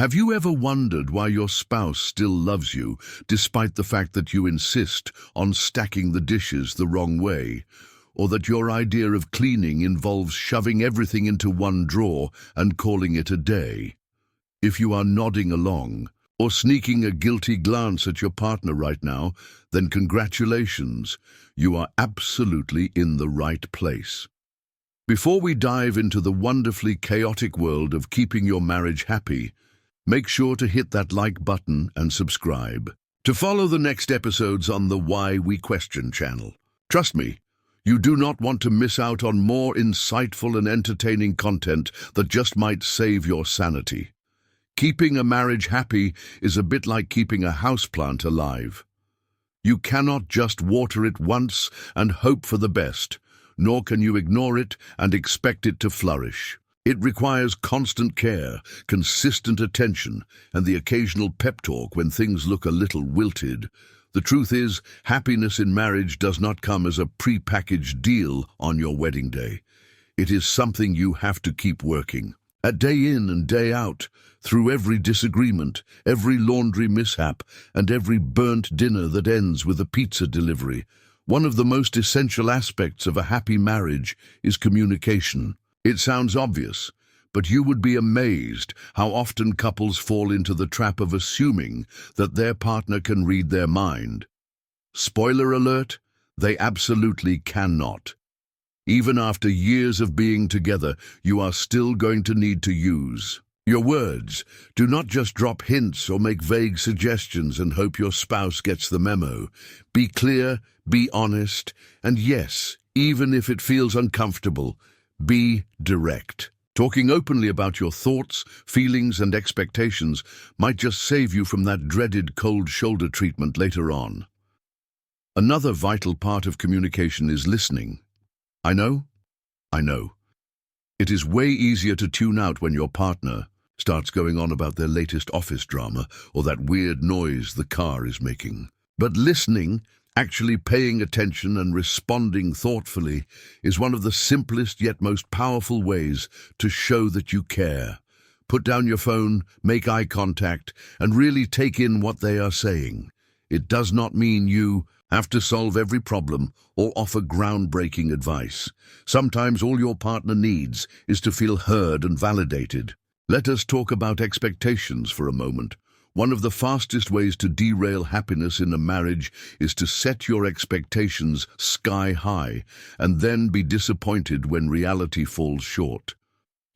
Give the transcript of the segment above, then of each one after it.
Have you ever wondered why your spouse still loves you, despite the fact that you insist on stacking the dishes the wrong way, or that your idea of cleaning involves shoving everything into one drawer and calling it a day? If you are nodding along, or sneaking a guilty glance at your partner right now, then congratulations, you are absolutely in the right place. Before we dive into the wonderfully chaotic world of keeping your marriage happy, make sure to hit that like button and subscribe to follow the next episodes on the Why We Question channel. Trust me, you do not want to miss out on more insightful and entertaining content that just might save your sanity. Keeping a marriage happy is a bit like keeping a houseplant alive. You cannot just water it once and hope for the best, nor can you ignore it and expect it to flourish. It requires constant care, consistent attention, and the occasional pep talk when things look a little wilted. The truth is, happiness in marriage does not come as a pre-packaged deal on your wedding day. It is something you have to keep working at, day in and day out, through every disagreement, every laundry mishap, and every burnt dinner that ends with a pizza delivery. One of the most essential aspects of a happy marriage is communication. It sounds obvious, but you would be amazed how often couples fall into the trap of assuming that their partner can read their mind. Spoiler alert, they absolutely cannot. Even after years of being together, you are still going to need to use your words. Do not just drop hints or make vague suggestions and hope your spouse gets the memo. Be clear, be honest, and yes, even if it feels uncomfortable, be direct. Talking openly about your thoughts, feelings, and expectations might just save you from that dreaded cold shoulder treatment later on. Another vital part of communication is listening. I know. It is way easier to tune out when your partner starts going on about their latest office drama or that weird noise the car is making. But listening, actually paying attention and responding thoughtfully, is one of the simplest yet most powerful ways to show that you care. Put down your phone, make eye contact, and really take in what they are saying. It does not mean you have to solve every problem or offer groundbreaking advice. Sometimes all your partner needs is to feel heard and validated. Let us talk about expectations for a moment. One of the fastest ways to derail happiness in a marriage is to set your expectations sky high and then be disappointed when reality falls short.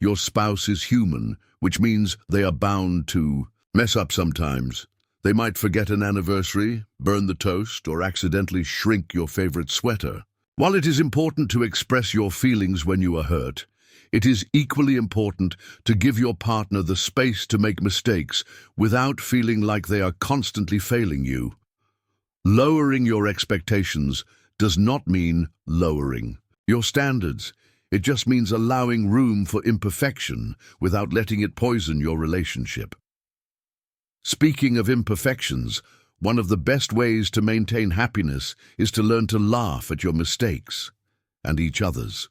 Your spouse is human, which means they are bound to mess up sometimes. They might forget an anniversary, burn the toast, or accidentally shrink your favorite sweater. While it is important to express your feelings when you are hurt, it is equally important to give your partner the space to make mistakes without feeling like they are constantly failing you. Lowering your expectations does not mean lowering your standards. It just means allowing room for imperfection without letting it poison your relationship. Speaking of imperfections, one of the best ways to maintain happiness is to learn to laugh at your mistakes and each other's.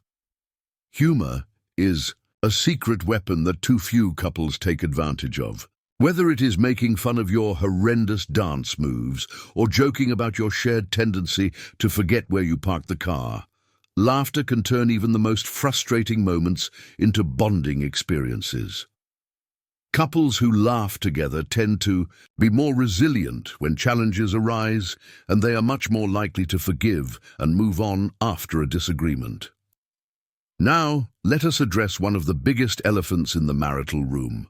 Humor is a secret weapon that too few couples take advantage of. Whether it is making fun of your horrendous dance moves or joking about your shared tendency to forget where you parked the car, laughter can turn even the most frustrating moments into bonding experiences. Couples who laugh together tend to be more resilient when challenges arise, and they are much more likely to forgive and move on after a disagreement. Now, let us address one of the biggest elephants in the marital room: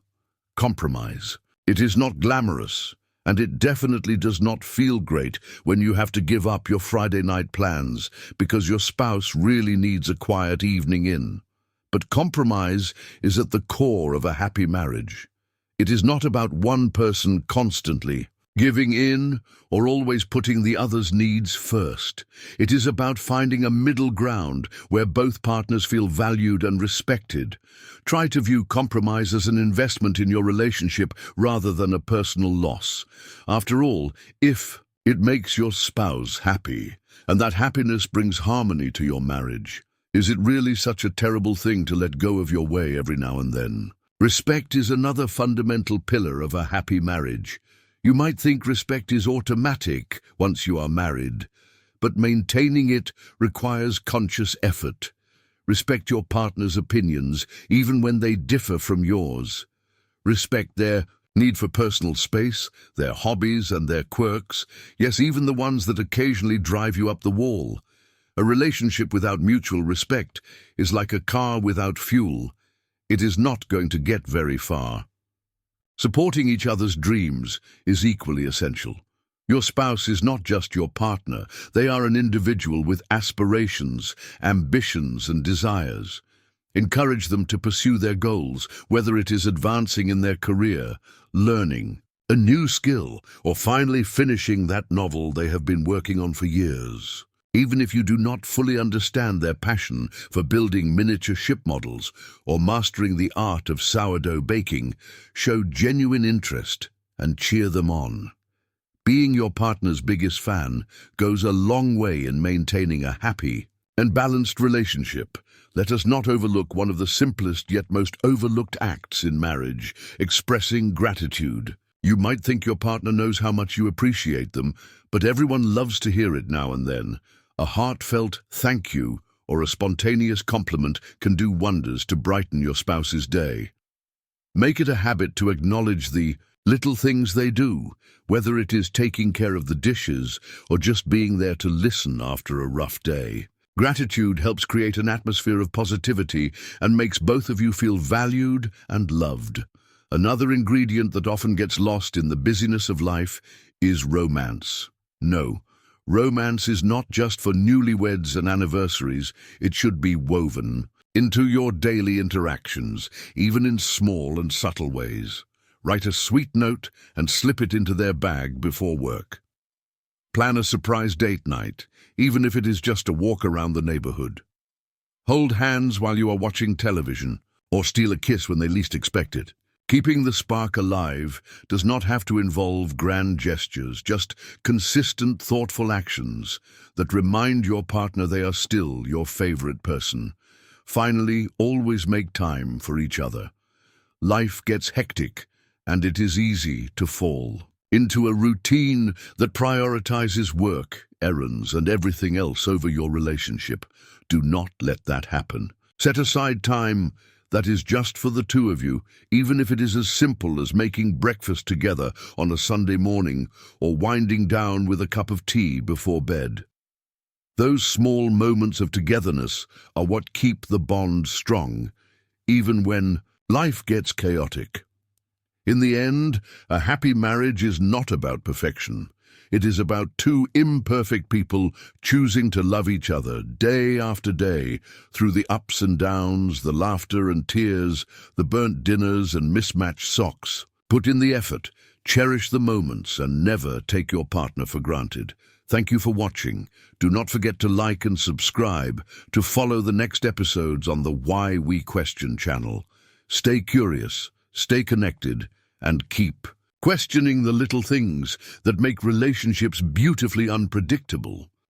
compromise. It is not glamorous, and it definitely does not feel great when you have to give up your Friday night plans because your spouse really needs a quiet evening in. But compromise is at the core of a happy marriage. It is not about one person constantly giving in or always putting the other's needs first. It is about finding a middle ground where both partners feel valued and respected. Try to view compromise as an investment in your relationship rather than a personal loss. After all, if it makes your spouse happy, and that happiness brings harmony to your marriage, is it really such a terrible thing to let go of your way every now and then? Respect is another fundamental pillar of a happy marriage. You might think respect is automatic once you are married, but maintaining it requires conscious effort. Respect your partner's opinions, even when they differ from yours. Respect their need for personal space, their hobbies and their quirks, yes, even the ones that occasionally drive you up the wall. A relationship without mutual respect is like a car without fuel. It is not going to get very far. Supporting each other's dreams is equally essential. Your spouse is not just your partner. They are an individual with aspirations, ambitions, and desires. Encourage them to pursue their goals, whether it is advancing in their career, learning a new skill, or finally finishing that novel they have been working on for years. Even if you do not fully understand their passion for building miniature ship models or mastering the art of sourdough baking, show genuine interest and cheer them on. Being your partner's biggest fan goes a long way in maintaining a happy and balanced relationship. Let us not overlook one of the simplest yet most overlooked acts in marriage: expressing gratitude. You might think your partner knows how much you appreciate them, but everyone loves to hear it now and then. A heartfelt thank you or a spontaneous compliment can do wonders to brighten your spouse's day. Make it a habit to acknowledge the little things they do, whether it is taking care of the dishes or just being there to listen after a rough day. Gratitude helps create an atmosphere of positivity and makes both of you feel valued and loved. Another ingredient that often gets lost in the busyness of life is romance. No, romance is not just for newlyweds and anniversaries. It should be woven into your daily interactions, even in small and subtle ways. Write a sweet note and slip it into their bag before work. Plan a surprise date night, even if it is just a walk around the neighborhood. Hold hands while you are watching television, or steal a kiss when they least expect it. Keeping the spark alive does not have to involve grand gestures, just consistent, thoughtful actions that remind your partner they are still your favorite person. Finally, always make time for each other. Life gets hectic, and it is easy to fall into a routine that prioritizes work, errands, and everything else over your relationship. Do not let that happen. Set aside time that is just for the two of you, even if it is as simple as making breakfast together on a Sunday morning or winding down with a cup of tea before bed. Those small moments of togetherness are what keep the bond strong, even when life gets chaotic. In the end, a happy marriage is not about perfection. It is about two imperfect people choosing to love each other day after day, through the ups and downs, the laughter and tears, the burnt dinners and mismatched socks. Put in the effort, cherish the moments, and never take your partner for granted. Thank you for watching. Do not forget to like and subscribe to follow the next episodes on the Why We Question channel. Stay curious, stay connected, and keep questioning the little things that make relationships beautifully unpredictable.